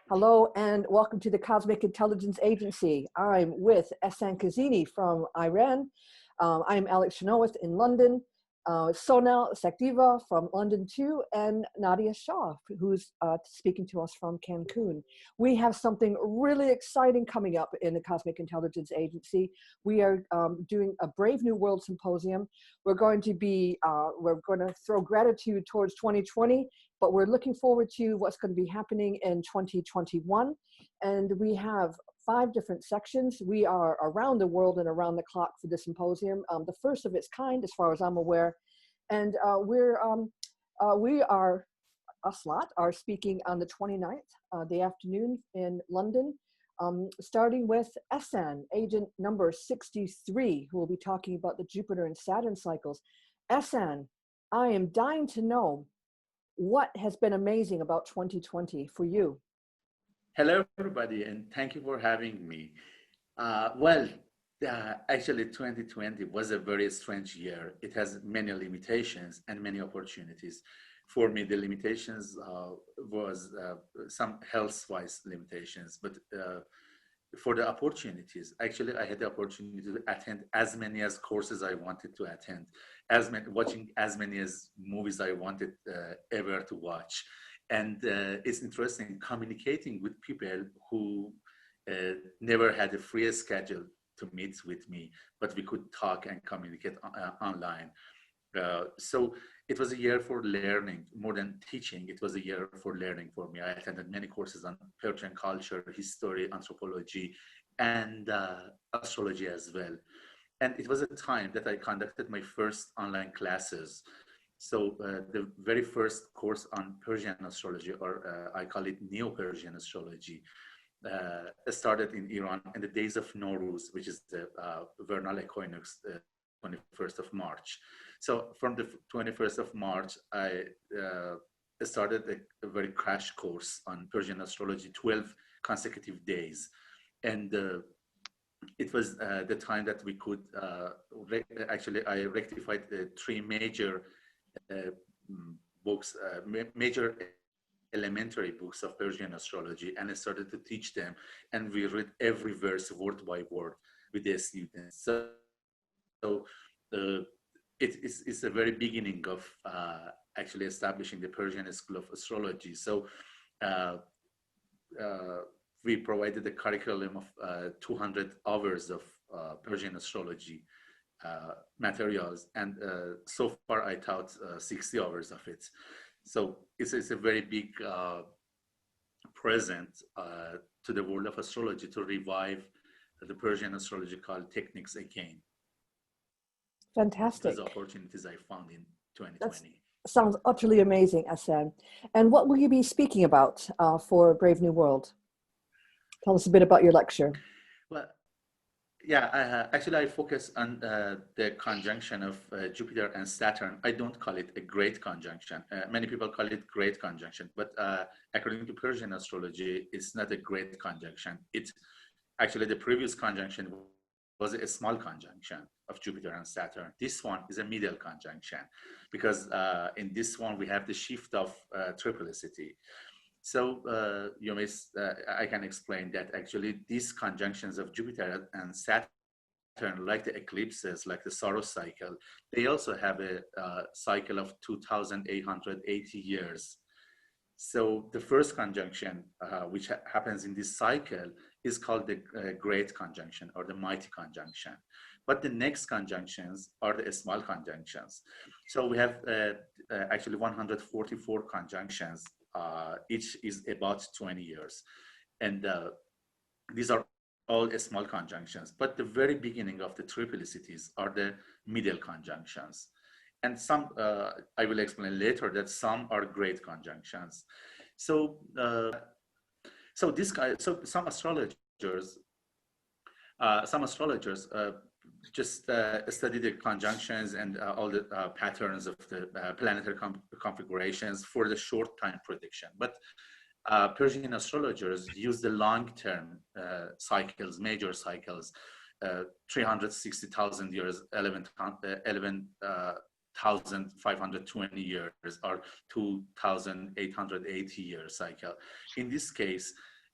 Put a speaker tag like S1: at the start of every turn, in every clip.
S1: Hello and welcome to the Cosmic Intelligence Agency. I'm with Ehsan KHAZENI from Iran. I'm ALEX TRENOWETH in London. Sonal Sakdiva from London too, and Nadia Shah, who's speaking to us from Cancun. We have something really exciting coming up in the Cosmic Intelligence Agency. We are doing a Brave New World Symposium. We're going to throw gratitude towards 2020, but we're looking forward to what's going to be happening in 2021. And we have 5 different sections. We are around the world and around the clock for the symposium, the first of its kind, as far as I'm aware. And Aslat are speaking on the 29th, the afternoon in London, starting with Ehsan, agent number 63, who will be talking about the Jupiter and Saturn cycles. Ehsan, I am dying to know what has been amazing about 2020 for you.
S2: Hello, everybody, and thank you for having me. Actually, 2020 was a very strange year. It has many limitations and many opportunities. For me, the limitations was some health-wise limitations, but for the opportunities, actually, I had the opportunity to attend as many as courses I wanted to attend, watching as many as movies I wanted ever to watch. And it's interesting communicating with people who never had a free schedule to meet with me, but we could talk and communicate online. So it was a year for learning, more than teaching. It was a year for learning for me. I attended many courses on Persian culture, history, anthropology, and astrology as well. And it was a time that I conducted my first online classes. So the very first course on Persian astrology, or I call it Neo-Persian astrology, started in Iran in the days of Nowruz, which is the vernal equinox, 21st of March. So from the 21st of March, I started a very crash course on Persian astrology, 12 consecutive days. And it was the time that we could, I rectified 3 major books, major elementary books of Persian astrology, and I started to teach them, and we read every verse word by word with the students. So it's the very beginning of actually establishing the Persian School of Astrology. So we provided a curriculum of 200 hours of Persian astrology materials, and so far I taught 60 hours of it. So it's a very big present to the world of astrology to revive the Persian astrological techniques again.
S1: Fantastic.
S2: Those opportunities I found in 2020.
S1: Sounds utterly amazing, Ehsan. And what will you be speaking about for Brave New World? Tell us a bit about your lecture.
S2: Well, yeah, actually, I focus on the conjunction of Jupiter and Saturn. I don't call it a great conjunction. Many people call it great conjunction, but according to Persian astrology, it's not a great conjunction. It's actually the previous conjunction was a small conjunction of Jupiter and Saturn. This one is a middle conjunction because in this one, we have the shift of triplicity. So I can explain that actually these conjunctions of Jupiter and Saturn, like the eclipses, like the Saros cycle, they also have a cycle of 2,880 years. So the first conjunction, which happens in this cycle, is called the Great Conjunction or the Mighty Conjunction. But the next conjunctions are the small conjunctions. So we have actually 144 conjunctions. Each is about 20 years. And these are all small conjunctions. But the very beginning of the triplicities are the middle conjunctions. And some, I will explain later that some are great conjunctions. So, some astrologers just study the conjunctions and all the patterns of the planetary configurations for the short time prediction. But Persian astrologers use the long-term cycles, major cycles, 360,000 years, 11,520 years, or 2,880 year cycle. In this case,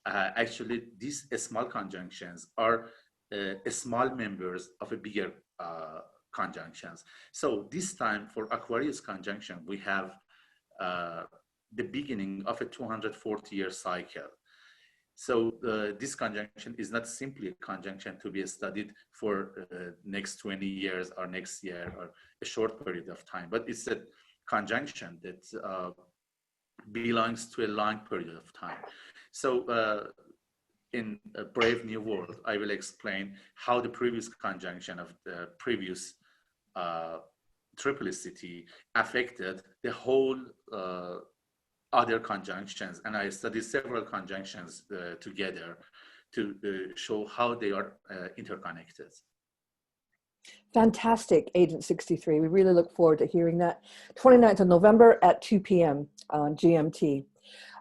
S2: actually these small conjunctions are small members of a bigger conjunctions. So this time for Aquarius conjunction, we have the beginning of a 240-year cycle. So this conjunction is not simply a conjunction to be studied for next 20 years or next year or a short period of time, but it's a conjunction that belongs to a long period of time. So in a Brave New World, I will explain how the previous conjunction of the previous triplicity affected the whole other conjunctions, and I studied several conjunctions together to show how they are interconnected.
S1: Fantastic, Agent 63. We really look forward to hearing that. 29th of November at 2 p.m. GMT.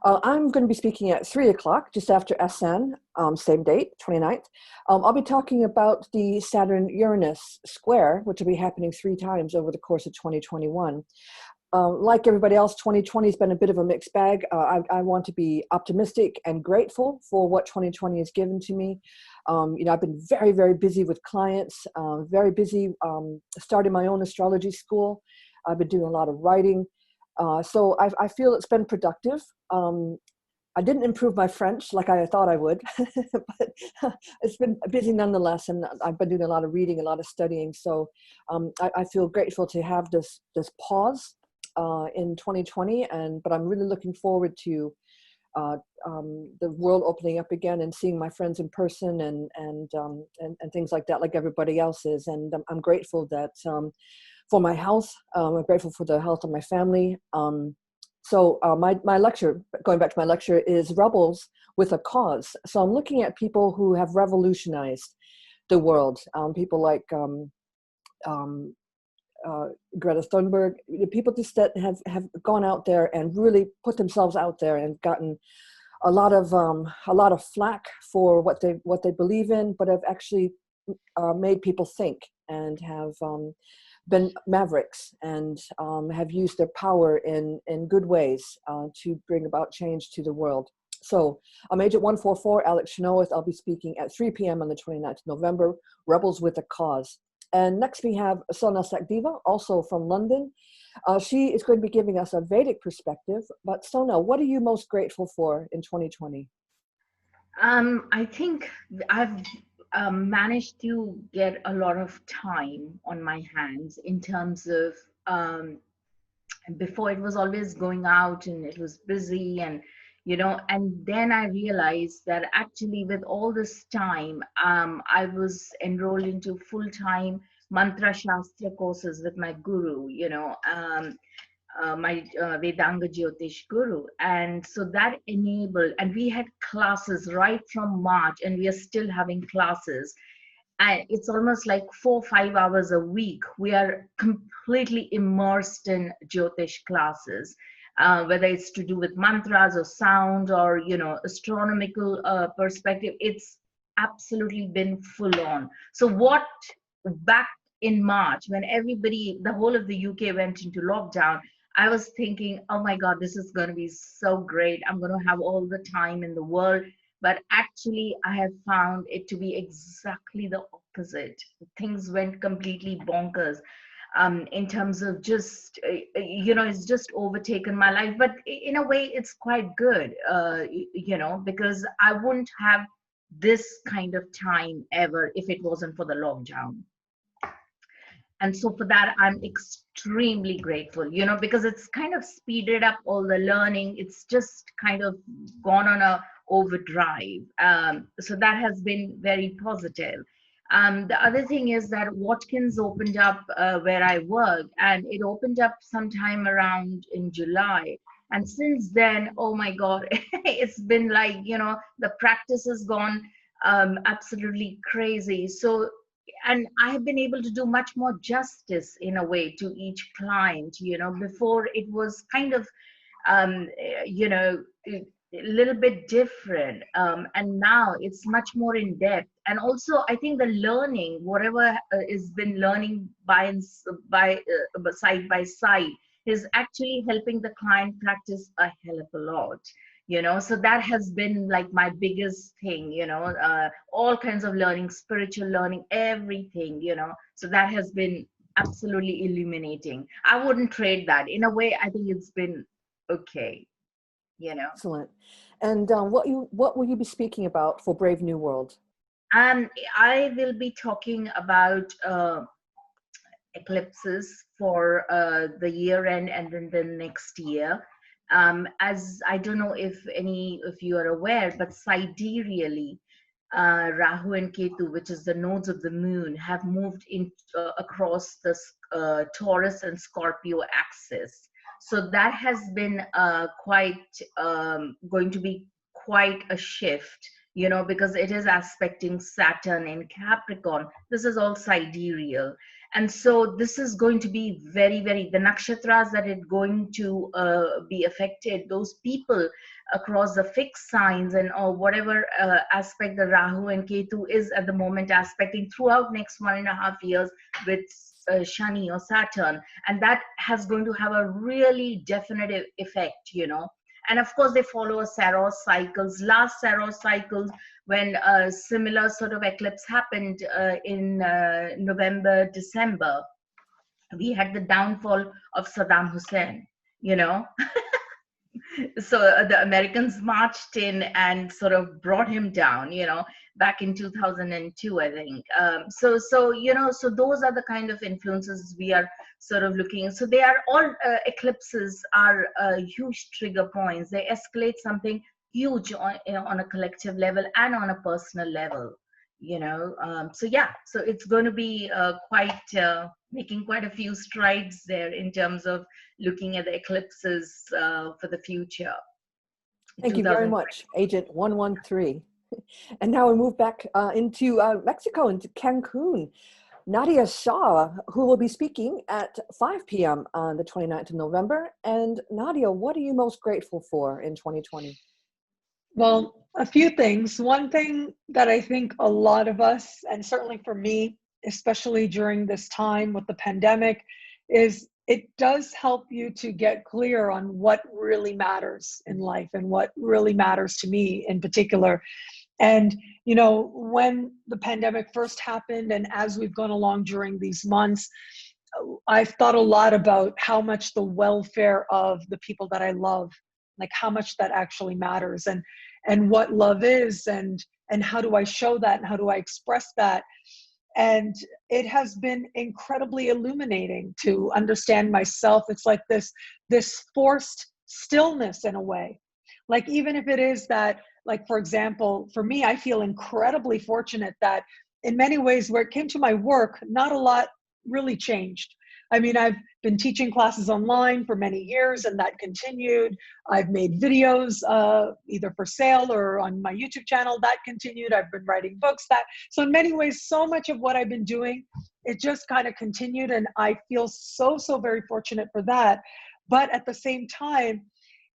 S1: I'm going to be speaking at 3 o'clock, just after Ehsan, same date, 29th. I'll be talking about the Saturn-Uranus square, which will be happening 3 times over the course of 2021. Like everybody else, 2020 has been a bit of a mixed bag. I want to be optimistic and grateful for what 2020 has given to me. I've been very, very busy with clients, very busy starting my own astrology school. I've been doing a lot of writing. So I feel it's been productive. I didn't improve my French like I thought I would, but it's been busy nonetheless. And I've been doing a lot of reading, a lot of studying. So I feel grateful to have this pause in 2020, but I'm really looking forward to the world opening up again and seeing my friends in person and things like that, like everybody else is. And I'm grateful that for my health, I'm grateful for the health of my family. So my lecture, going back to my lecture, is Rebels with a Cause. So I'm looking at people who have revolutionized the world, people like Greta Thunberg, people just that have gone out there and really put themselves out there and gotten a lot of flack for what they believe in, but have actually made people think and have been mavericks and have used their power in good ways to bring about change to the world. So I'm Agent 144, Alex Trenooweth. I'll be speaking at 3 p.m. on the 29th of November, Rebels with a Cause. And next we have Sonal Sakdeva, also from London. She is going to be giving us a Vedic perspective. But Sonal, what are you most grateful for in 2020?
S3: I think I've managed to get a lot of time on my hands in terms of, before it was always going out and it was busy and and then I realized that actually with all this time, I was enrolled into full-time mantra shastra courses with my guru, my Vedanga Jyotish guru. And so that enabled, and we had classes right from March, and we are still having classes. And it's almost like 4 or 5 hours a week. We are completely immersed in Jyotish classes. Whether it's to do with mantras or sound or astronomical perspective, it's absolutely been full on. So what back in March, when the whole of the UK went into lockdown, I was thinking, oh my God, this is going to be so great. I'm going to have all the time in the world. But actually, I have found it to be exactly the opposite. Things went completely bonkers. In terms of just, it's just overtaken my life. But in a way, it's quite good, because I wouldn't have this kind of time ever if it wasn't for the lockdown. And so for that, I'm extremely grateful, because it's kind of speeded up all the learning. It's just kind of gone on a overdrive. So that has been very positive. The other thing is that Watkins opened up where I work, and it opened up sometime around in July. And since then, oh my God, it's been like, the practice has gone absolutely crazy. So, and I have been able to do much more justice in a way to each client. Before it was kind of, a little bit different, and now it's much more in depth. And also I think the learning, whatever is been learning side by side, is actually helping the client practice a hell of a lot, So that has been like my biggest thing, all kinds of learning, spiritual learning, everything, so that has been absolutely illuminating. I wouldn't trade that. In a way, I think it's been okay.
S1: Excellent. And what will you be speaking about for Brave New World?
S3: I will be talking about eclipses for the year end and then the next year. As I don't know if any of you are aware, but sidereally, Rahu and Ketu, which is the nodes of the moon, have moved in across the Taurus and Scorpio axis. So that has been going to be quite a shift, because it is aspecting Saturn in Capricorn. This is all sidereal. And so this is going to be very, very, the nakshatras that are going to be affected, those people across the fixed signs and or whatever aspect the Rahu and Ketu is at the moment aspecting throughout next 1.5 years with Shani or Saturn. And that has going to have a really definitive effect, And of course, they follow a Saros cycles. Last Saros cycles, when a similar sort of eclipse happened in November, December, we had the downfall of Saddam Hussein, So the Americans marched in and sort of brought him down, back in 2002, I think. So those are the kind of influences we are sort of looking. So they are all eclipses are huge trigger points. They escalate something huge on a collective level and on a personal level, so it's going to be making quite a few strides there in terms of looking at the eclipses for the future.
S1: Thank you very much, Agent 113. And now we move back into Mexico, into Cancun. Nadia Shah, who will be speaking at 5 p.m. on the 29th of November. And Nadia, what are you most grateful for in 2020?
S4: Well, a few things. One thing that I think a lot of us, and certainly for me, especially during this time with the pandemic, is it does help you to get clear on what really matters in life and what really matters to me in particular. And, when the pandemic first happened and as we've gone along during these months, I've thought a lot about how much the welfare of the people that I love, like how much that actually matters and what love is and how do I show that and how do I express that. And it has been incredibly illuminating to understand myself. It's like this forced stillness in a way. Like, even if it is that, like, for example, for me, I feel incredibly fortunate that in many ways where it came to my work, not a lot really changed. I mean, I've been teaching classes online for many years and that continued. I've made videos either for sale or on my YouTube channel, that continued. I've been writing books so in many ways, so much of what I've been doing, it just kind of continued. And I feel so very fortunate for that. But at the same time,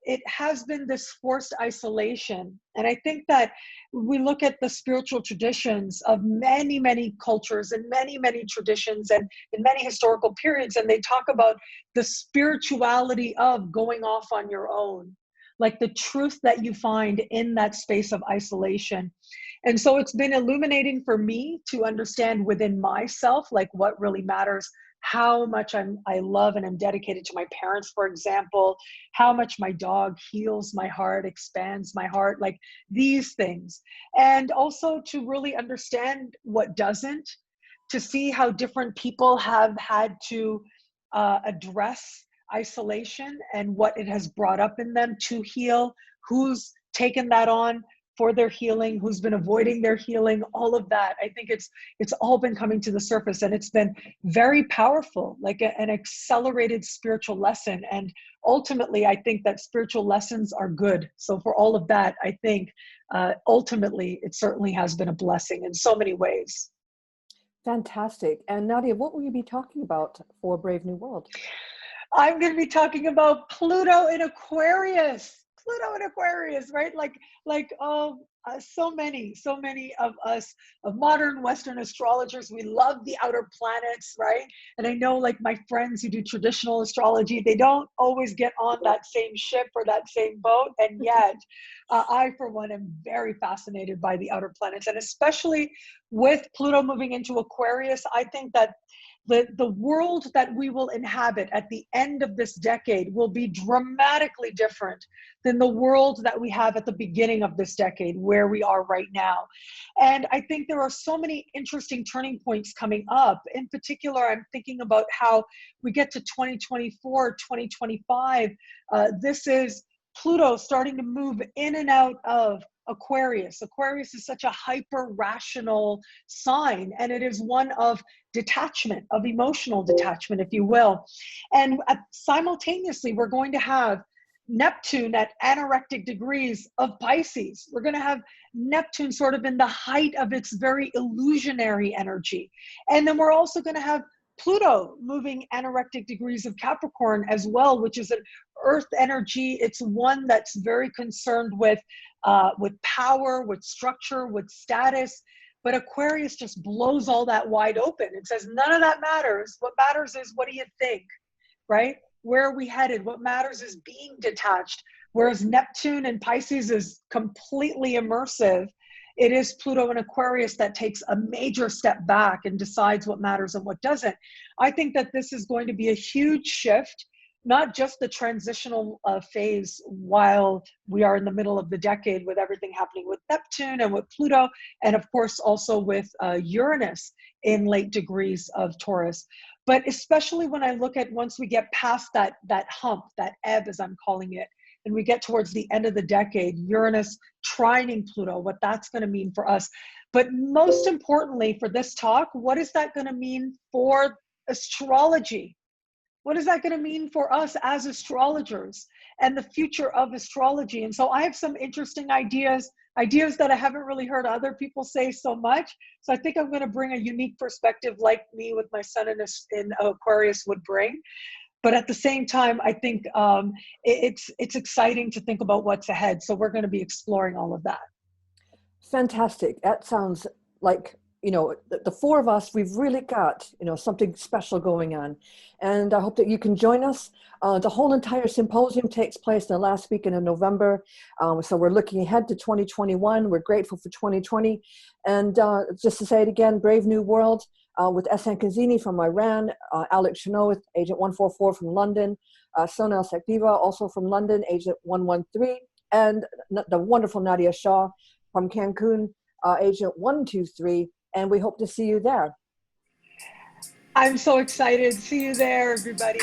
S4: it has been this forced isolation. And I think that we look at the spiritual traditions of many, many cultures and many, many traditions and in many historical periods, and they talk about the spirituality of going off on your own, like the truth that you find in that space of isolation. And so it's been illuminating for me to understand within myself, like what really matters, how much I love and I'm dedicated to my parents, for example, how much my dog heals my heart, expands my heart, like these things. And also to really understand what doesn't, to see how different people have had to address isolation and what it has brought up in them to heal, who's taken that on for their healing, who's been avoiding their healing, all of that. I think it's all been coming to the surface and it's been very powerful, like an accelerated spiritual lesson. And ultimately, I think that spiritual lessons are good. So for all of that, I think ultimately it certainly has been a blessing in so many ways.
S1: Fantastic. And Nadia, what will you be talking about for Brave New World?
S4: I'm going to be talking about Pluto in Aquarius. Pluto in Aquarius, right? So many of us, of modern Western astrologers, we love the outer planets, right? And I know like my friends who do traditional astrology, they don't always get on that same ship or that same boat. And yet I, for one, am very fascinated by the outer planets. And especially with Pluto moving into Aquarius, I think that the world that we will inhabit at the end of this decade will be dramatically different than the world that we have at the beginning of this decade, where we are right now. And I think there are so many interesting turning points coming up. In particular, I'm thinking about how we get to 2024, 2025. This is Pluto starting to move in and out of Aquarius. Aquarius is such a hyper-rational sign, and it is one of detachment, of emotional detachment, if you will. And simultaneously, we're going to have Neptune at anorectic degrees of Pisces. We're going to have Neptune sort of in the height of its very illusionary energy. And then we're also going to have Pluto moving anorectic degrees of Capricorn as well, which is an earth energy. It's one that's very concerned with power, with structure, with status. But Aquarius just blows all that wide open. It says none of that matters. What matters is, what do you think, right? Where are we headed? What matters is being detached. Whereas Neptune and Pisces is completely immersive, it is Pluto and Aquarius that takes a major step back and decides what matters and what doesn't. I think that this is going to be a huge shift, not just the transitional phase while we are in the middle of the decade with everything happening with Neptune and with Pluto, and of course also with Uranus in late degrees of Taurus. But especially when I look at once we get past that hump, that ebb as I'm calling it, and we get towards the end of the decade, Uranus trining Pluto, what that's going to mean for us. But most importantly for this talk, what is that going to mean for astrology? What is that going to mean for us as astrologers and the future of astrology? And so I have some interesting ideas that I haven't really heard other people say so much. So I think I'm going to bring a unique perspective like me with my sun in Aquarius would bring. But at the same time, I think it's exciting to think about what's ahead. So we're going to be exploring all of that.
S1: Fantastic. That sounds like, the four of us, we've really got, something special going on. And I hope that you can join us. The whole entire symposium takes place in the last weekend of November. So we're looking ahead to 2021. We're grateful for 2020. And just to say it again, Brave New World with Ehsan KHAZENI from Iran, ALEX TRENOWETH, Agent 144 from London, Sonal Sekdiva, also from London, Agent 113, and the wonderful Nadia Shah from Cancun, Agent 123. And we hope to see you there.
S4: I'm so excited. See you there, everybody.